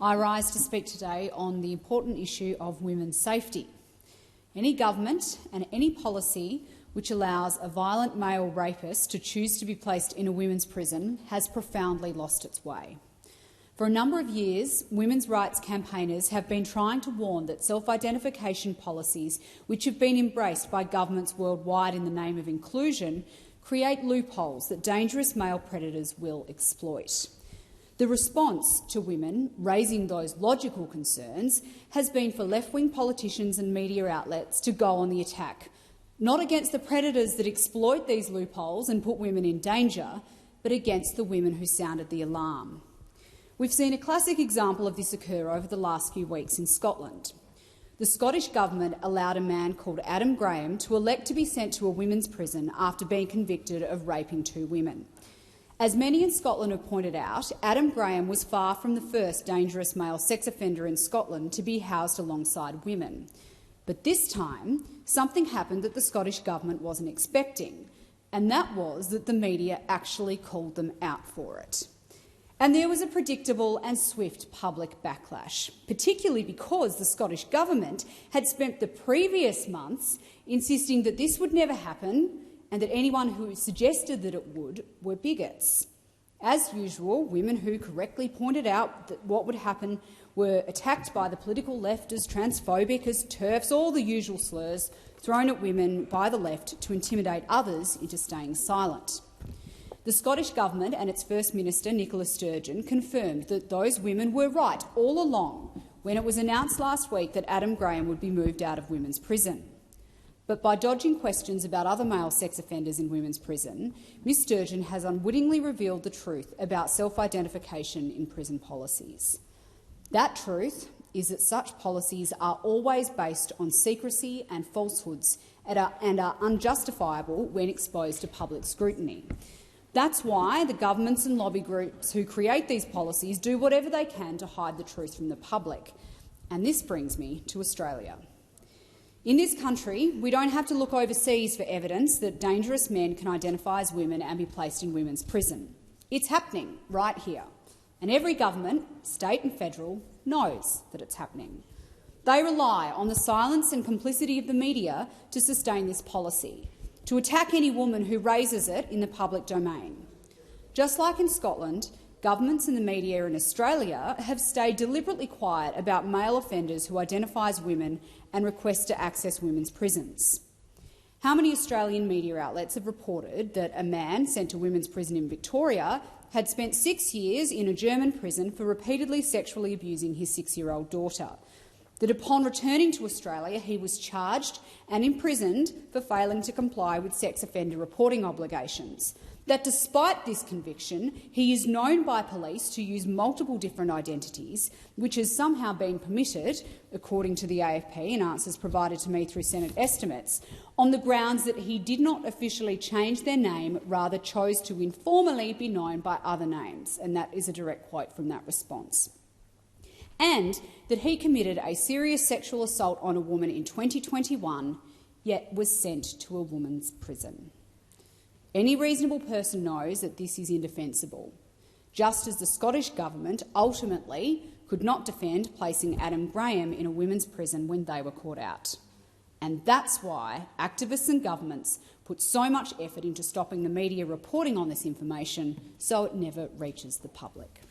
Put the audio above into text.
I rise to speak today on the important issue of women's safety. Any government and any policy which allows a violent male rapist to choose to be placed in a women's prison has profoundly lost its way. For a number of years, women's rights campaigners have been trying to warn that self-identification policies, which have been embraced by governments worldwide in the name of inclusion, create loopholes that dangerous male predators will exploit. The response to women raising those logical concerns has been for left-wing politicians and media outlets to go on the attack, not against the predators that exploit these loopholes and put women in danger, but against the women who sounded the alarm. We've seen a classic example of this occur over the last few weeks in Scotland. The Scottish government allowed a man called Adam Graham to elect to be sent to a women's prison after being convicted of raping 2 women. As many in Scotland have pointed out, Adam Graham was far from the first dangerous male sex offender in Scotland to be housed alongside women. But this time, something happened that the Scottish government wasn't expecting, and that was that the media actually called them out for it. And there was a predictable and swift public backlash, particularly because the Scottish government had spent the previous months insisting that this would never happen and that anyone who suggested that it would were bigots. As usual, women who correctly pointed out that what would happen were attacked by the political left as transphobic, as TERFs, all the usual slurs thrown at women by the left to intimidate others into staying silent. The Scottish Government and its First Minister, Nicola Sturgeon, confirmed that those women were right all along when it was announced last week that Adam Graham would be moved out of women's prison. But by dodging questions about other male sex offenders in women's prison, Ms Sturgeon has unwittingly revealed the truth about self-identification in prison policies. That truth is that such policies are always based on secrecy and falsehoods and are unjustifiable when exposed to public scrutiny. That's why the governments and lobby groups who create these policies do whatever they can to hide the truth from the public. And this brings me to Australia. In this country, we don't have to look overseas for evidence that dangerous men can identify as women and be placed in women's prison. It's happening right here. And every government, state and federal, knows that it's happening. They rely on the silence and complicity of the media to sustain this policy, to attack any woman who raises it in the public domain. Just like in Scotland, governments and the media in Australia have stayed deliberately quiet about male offenders who identify as women and request to access women's prisons. How many Australian media outlets have reported that a man sent to women's prison in Victoria had spent 6 years in a German prison for repeatedly sexually abusing his 6-year-old daughter? That upon returning to Australia he was charged and imprisoned for failing to comply with sex offender reporting obligations. That despite this conviction, he is known by police to use multiple different identities, which has somehow been permitted, according to the AFP in answers provided to me through Senate estimates, on the grounds that he did not officially change their name, rather chose to informally be known by other names. And that is a direct quote from that response. And that he committed a serious sexual assault on a woman in 2021, yet was sent to a woman's prison. Any reasonable person knows that this is indefensible, just as the Scottish Government ultimately could not defend placing Adam Graham in a women's prison when they were caught out. And that's why activists and governments put so much effort into stopping the media reporting on this information so it never reaches the public.